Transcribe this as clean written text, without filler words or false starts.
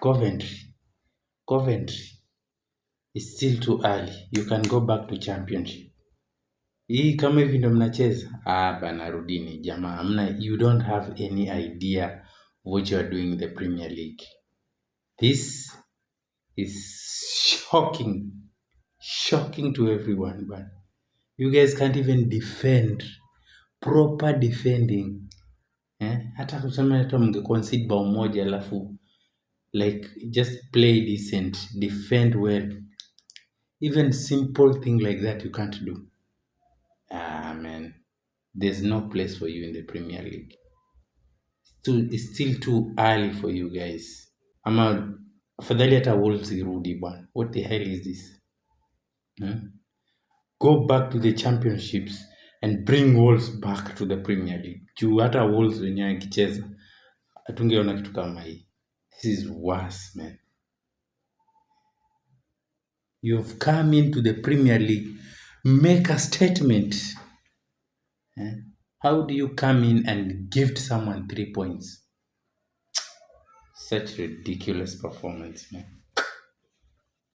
Coventry. It's still too early. You can go back to championship. Hii kama hivi ndo mnacheza? Bana rudini jamaa. You don't have any idea what you are doing in the Premier League. This is shocking to everyone, but you guys can't even defend. Proper defending. Hata kusema hata mngeconcede bao moja alafu like just play decent, defend well. Even simple thing like that you can't do. Man, there's no place for you in the Premier League. It's still too early for you guys. Ama afadhali hata Wolves irudi bwana. What the hell is this? Go back to the championships and bring Wolves back to the Premier League. Juu hata Wolves wenyewe akicheza hatungeona kitu kama hii. This is worse, man. You've come into the Premier League. Make a statement. How do you come in and gift someone 3 points? Such ridiculous performance, man.